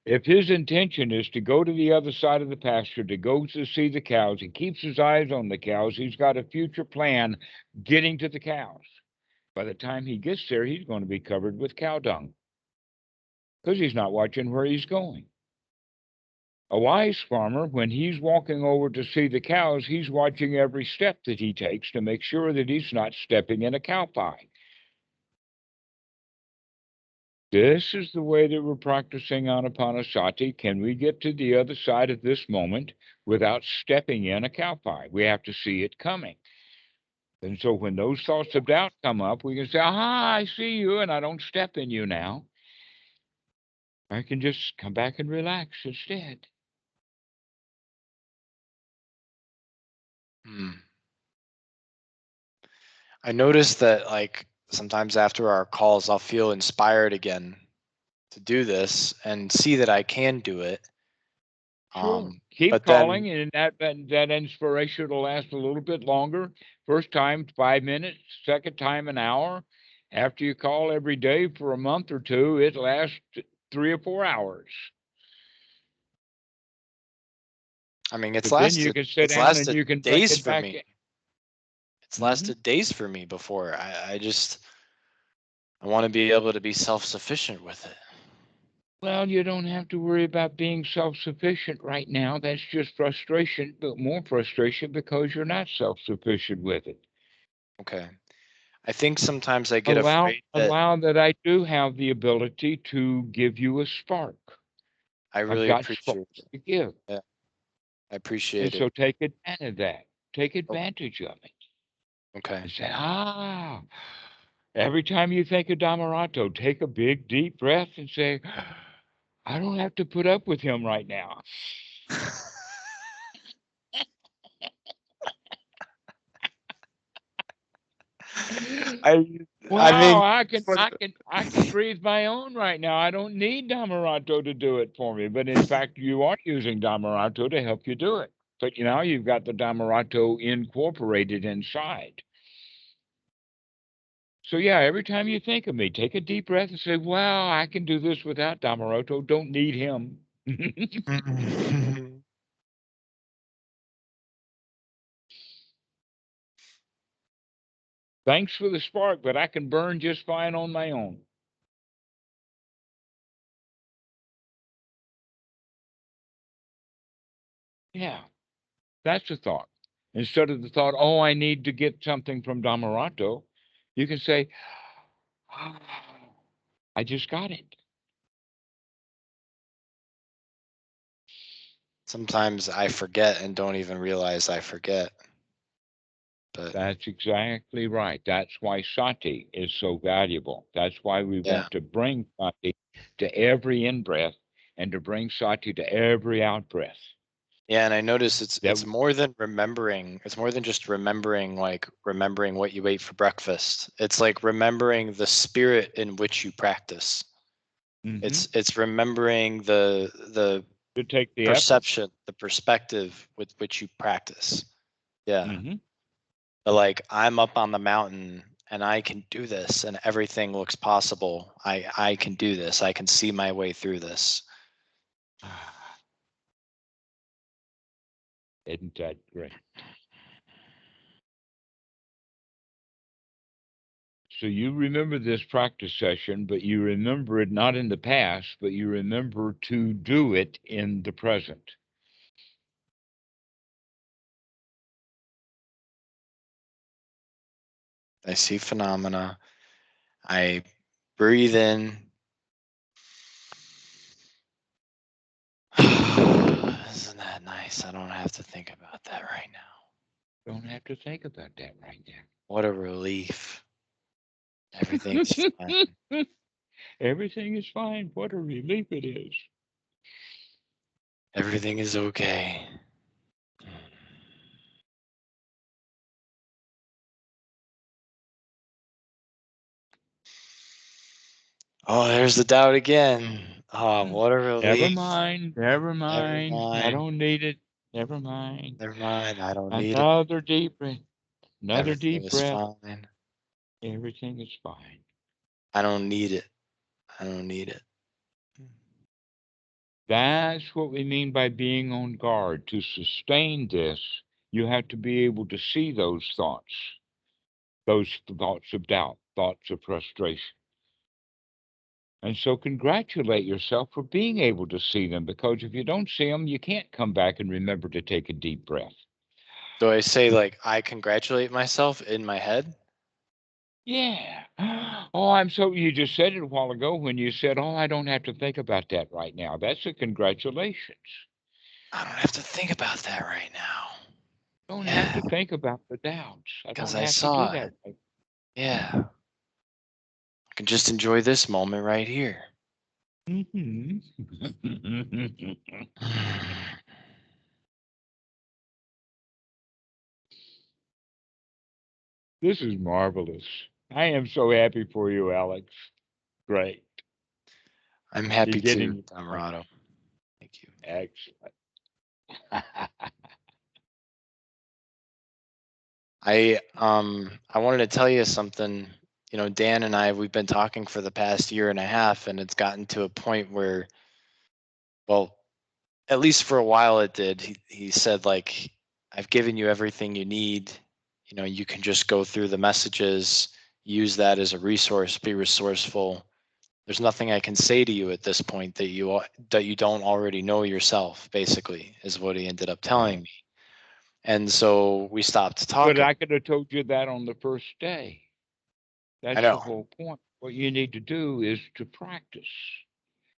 If his intention is to go to the other side of the pasture to go to see the cows, he keeps his eyes on the cows. He's got a future plan getting to the cows. By the time he gets there, he's going to be covered with cow dung because he's not watching where he's going. A wise farmer, when he's walking over to see the cows, he's watching every step that he takes to make sure that he's not stepping in a cow pie. This is the way that we're practicing Anapanasati. Can we get to the other side of this moment without stepping in a cow pie? We have to see it coming. And so when those thoughts of doubt come up, we can say, aha, I see you, and I don't step in you now. I can just come back and relax instead. Hmm. I noticed that like sometimes after our calls, I'll feel inspired again to do this and see that I can do it. Sure. Keep But then calling, and that inspiration will last a little bit longer. First time, 5 minutes. Second time, an hour. After you call every day for a month or two, it lasts 3 or 4 hours. I mean, it's But then you lasted. can sit It's down and lasted you can bring days it for back me. in. It's Hmm. lasted days for me before. I want to be able to be self-sufficient with it. Well, you don't have to worry about being self sufficient right now. That's just frustration, but more frustration because you're not self sufficient with it. Okay. I think sometimes I get afraid that Allow that I do have the ability to give you a spark. I I've really got appreciate sparks it. to give. Yeah, I And appreciate it. so take advantage of that. Take Oh, advantage of it. okay. And say, every time you think of Dhammarato, take a big, deep breath and say, I don't have to put up with him right now. I I Wow, mean, for I can breathe my own right now. I don't need Dhammarato to do it for me. But in fact, you are using Dhammarato to help you do it. But now you've got the Dhammarato incorporated inside. So yeah, every time you think of me, take a deep breath and say, "Wow, I can do this without Dhammarato. Don't need him." Thanks for the spark, but I can burn just fine on my own. Yeah, that's a thought. Instead of the thought, oh, I need to get something from Dhammarato, you can say, oh, I just got it. Sometimes I forget and don't even realize I forget. But That's exactly right. That's why sati is so valuable. That's why we yeah. want to bring sati to every in breath and to bring sati to every out breath. Yeah, and I notice it's That more than remembering. It's more than just remembering, like remembering what you ate for breakfast. It's like remembering the spirit in which you practice. It's remembering the to take the effort. perception, the perspective with which you practice. Yeah. But like I'm up on the mountain and I can do this and everything looks possible. I can do this. I can see my way through this. Isn't that great? So you remember this practice session, but you remember it not in the past, but you remember to do it in the present. I see phenomena. I breathe in. Isn't that nice? I don't have to think about that right now. Don't have to think about that right now. What a relief. Everything's fine. Everything is fine. What a relief it is. Everything is okay. Oh, there's the doubt again. Oh, what a relief. Never mind. Never Never mind. I mind. don't need it. Never mind. Never mind. I don't need it. Another deep breath. Another Everything deep is breath. fine. Everything is fine. I don't need it. I don't need it. That's what we mean by being on guard. To sustain this, you have to be able to see those thoughts of doubt, thoughts of frustration. And so congratulate yourself for being able to see them, because if you don't see them, you can't come back and remember to take a deep breath. Do I say like I congratulate myself in my head? Yeah. Oh, you just said it a while ago when you said, oh, I don't have to think about that right now. That's a congratulations. I don't have to think about that right now. Don't have Yeah, to think about the doubts. I because don't I have to do saw that it. right. Yeah. I can just enjoy this moment right here. Mm-hmm. This is marvelous. I am so happy for you, Alex. Great. I'm You're happy too, getting Dhammarato. Thank you. excellent. I wanted to tell you something. You know, Dan and I, we've been talking for the past year and a half, and it's gotten to a point where, well, at least for a while it did. He said, like, I've given you everything you need. You know, you can just go through the messages, use that as a resource, be resourceful. There's nothing I can say to you at this point that you don't already know yourself, basically, is what he ended up telling me. And so we stopped But talking. I could have told you that on the first day. I That's the know. whole point. What you need to do is to practice.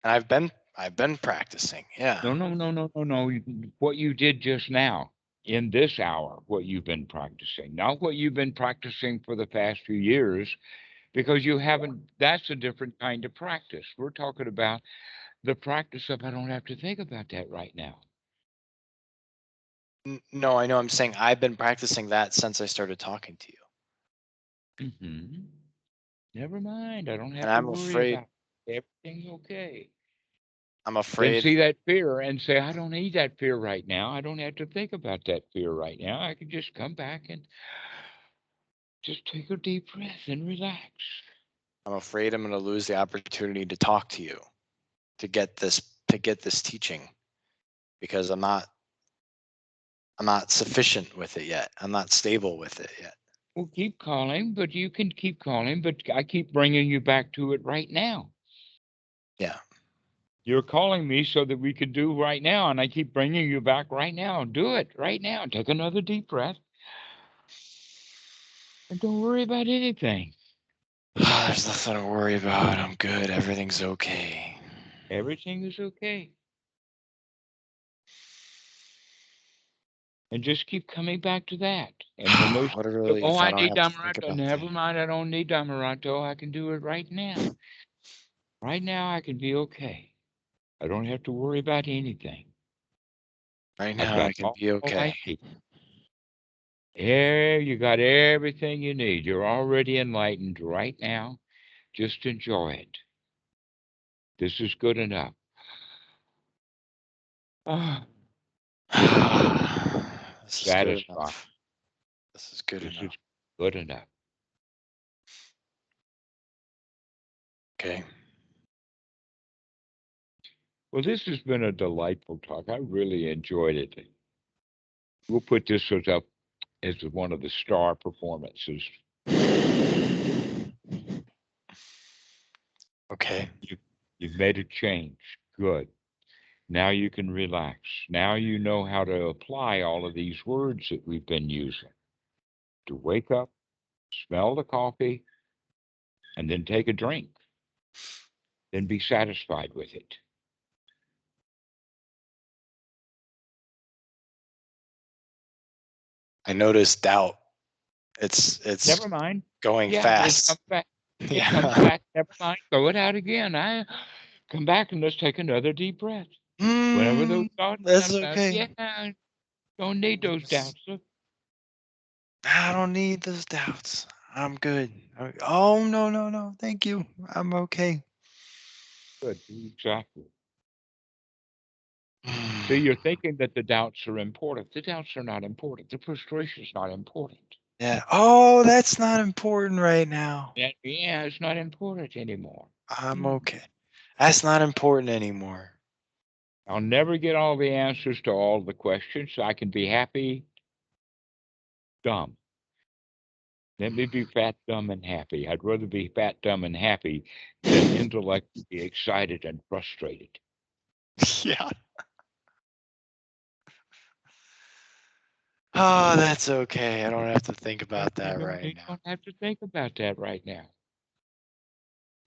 And I've been practicing. Yeah. No. What you did just now in this hour, what you've been practicing, not what you've been practicing for the past few years, because you haven't, that's a different kind of practice. We're talking about the practice of, I don't have to think about that right now. No, I know. I'm saying I've been practicing that since I started talking to you. Never mind. I don't And have to I'm worry afraid. about it. Everything's okay. I'm Then afraid. see that fear and say, I don't need that fear right now. I don't have to think about that fear right now. I can just come back and just take a deep breath and relax. I'm afraid I'm going to lose the opportunity to talk to you, to get this teaching, because I'm not sufficient with it yet. I'm not stable with it yet. Well, keep calling, but you can keep calling, but I keep bringing you back to it right now. Yeah. You're calling me so that we could do right now, and I keep bringing you back right now. Do it right now. Take another deep breath, and don't worry about anything. There's nothing to worry about. I'm good. Everything's okay. Everything is okay. And just keep coming back to that. And when those, What a relief. oh, I I don't need have to think Dhammarato. about Never things. mind, I don't need Dhammarato. I can do it right now. Right now, I can be okay. I don't have to worry about anything. Right I've now, got I can all be I okay. need. Here, you got everything you need. You're already enlightened right now. Just enjoy it. This is good enough. Ah, This is good satisfied. enough. This is good This enough. is good enough. Okay. Well, this has been a delightful talk. I really enjoyed it. We'll put this up as one of the star performances. Okay. You've made a change. Good. Now you can relax. Now you know how to apply all of these words that we've been using. To wake up, smell the coffee, and then take a drink. Then be satisfied with it. I noticed doubt. It's Never mind. going Yeah, it fast. comes back. It comes Yeah. back. Never mind. Throw it out again. I come back and let's take another deep breath. Whenever those thoughts That's come up, okay. yeah, don't need those doubts. Look, I don't need those doubts. I'm good. Oh, no, no, no. Thank you. I'm okay. good. Exactly. So you're thinking that the doubts are important. The doubts are not important. The frustration is not important. Yeah. Oh, that's not important right now. Yeah, it's not important anymore. I'm Hmm. okay. That's not important anymore. I'll never get all the answers to all the questions. So I can be happy, dumb. Let me be fat, dumb, and happy. I'd rather be fat, dumb, and happy than intellectually excited and frustrated. Yeah. Oh, that's okay. I don't have to think about that right You now. don't have to think about that right now.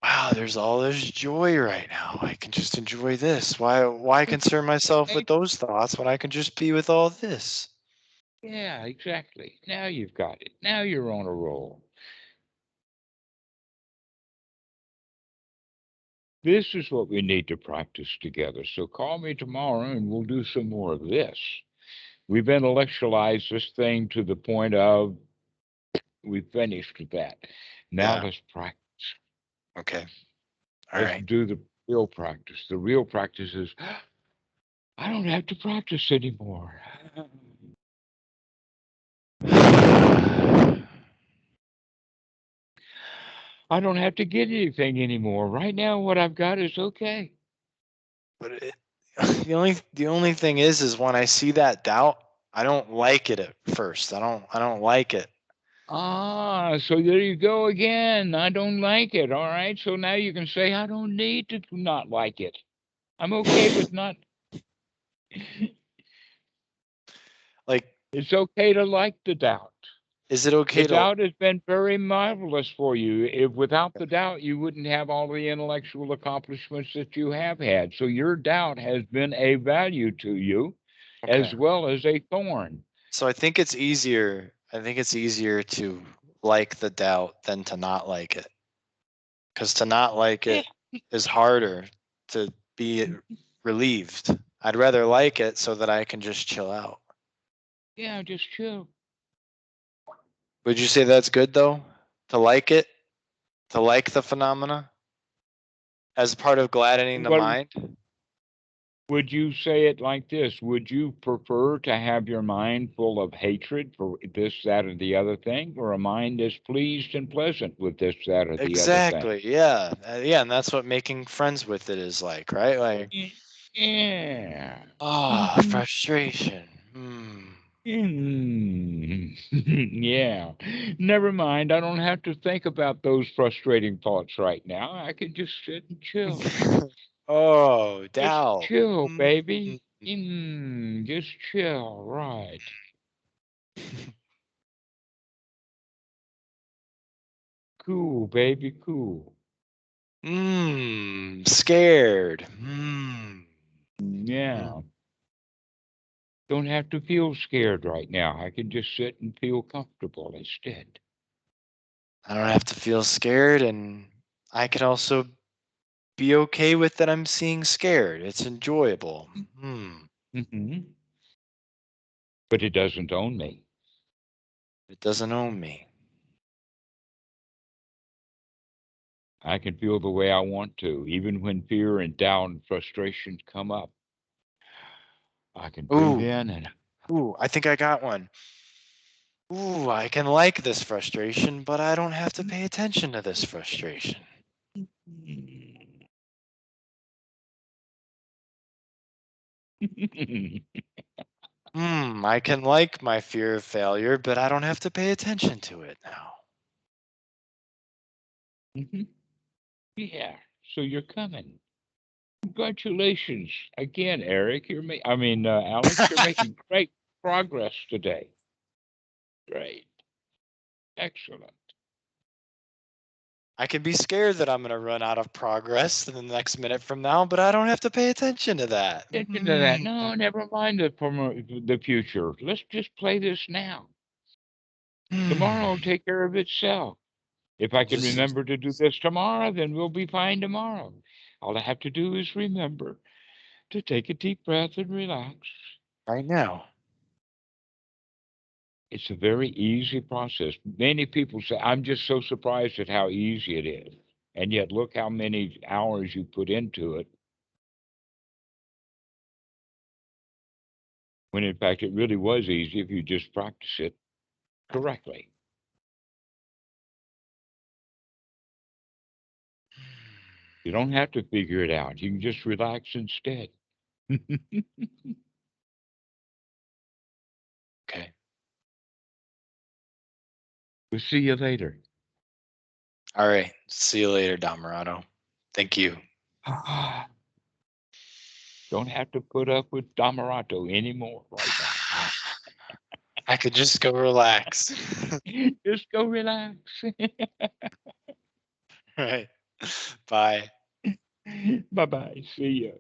Wow, there's all this joy right now. I can just enjoy this. Why concern myself with those thoughts when I can just be with all this? Yeah, exactly. Now you've got it. Now you're on a roll. This is what we need to practice together. So call me tomorrow and we'll do some more of this. We've intellectualized this thing to the point of we finished with that. Now Yeah. let's practice. Okay. All Let's right. do the real practice. The real practice is I don't have to practice anymore. I don't have to get anything anymore. Right now, what I've got is okay. But the only thing is when I see that doubt, I don't like it at first. I don't like it. Ah, so there you go again. I don't like it. All right. So now you can say, I don't need to not like it. I'm okay with not. Like, It's okay to like the doubt. is it The okay to doubt has been very marvelous for you. If without the doubt, you wouldn't have all the intellectual accomplishments that you have had. So your doubt has been a value to you okay. as well as a thorn. So I think it's easier to like the doubt than to not like it. Because to not like Yeah, it is harder to be relieved. I'd rather like it so that I can just chill out. yeah, just chill. Would you say that's good though? To like it? To like the phenomena as part of gladdening the What mind? would you say it like this? Would you prefer to have your mind full of hatred for this, that, or the other thing, or a mind that's pleased and pleasant with this, that, or the other thing? Exactly. Yeah. Yeah, and that's what making friends with it is like, right? Like, Yeah. oh, Mhm. frustration. Hmm. Yeah. Never mind. I don't have to think about those frustrating thoughts right now. I can just sit and chill. Oh, Just Dal. chill, baby. Mm. Just chill. Right. Cool, baby. Cool. Scared. Mm. Yeah. Don't have to feel scared right now. I can just sit and feel comfortable instead. I don't have to feel scared, and I can also be okay with that I'm seeing scared. It's enjoyable. Hmm. But it doesn't own me. It doesn't own me. I can feel the way I want to, even when fear and doubt and frustration come up. I can breathe Ooh, in and I think I got one. Ooh, I can like this frustration, but I don't have to pay attention to this frustration. I can like my fear of failure, but I don't have to pay attention to it now. Mhm. Yeah, so you're coming. Congratulations again, Eric. Alex, you're making great progress today. Great. Excellent. I can be scared that I'm going to run out of progress in the next minute from now, but I don't have to pay attention to that. Attention to that. No, never mind the future. Let's just play this now. Tomorrow will take care of itself. If I can Just remember to do this tomorrow, then we'll be fine tomorrow. All I have to do is remember to take a deep breath and relax. right now. It's a very easy process. Many people say, I'm just so surprised at how easy it is. And yet, look how many hours you put into it, when in fact it really was easy if you just practice it correctly. You don't have to figure it out. You can just relax instead. Okay. We'll see you later. All right. See you later, Dhammarato. Thank you. Don't have to put up with Dhammarato anymore right now. I could just go relax. Just go relax. Right. Bye. Bye bye. See ya.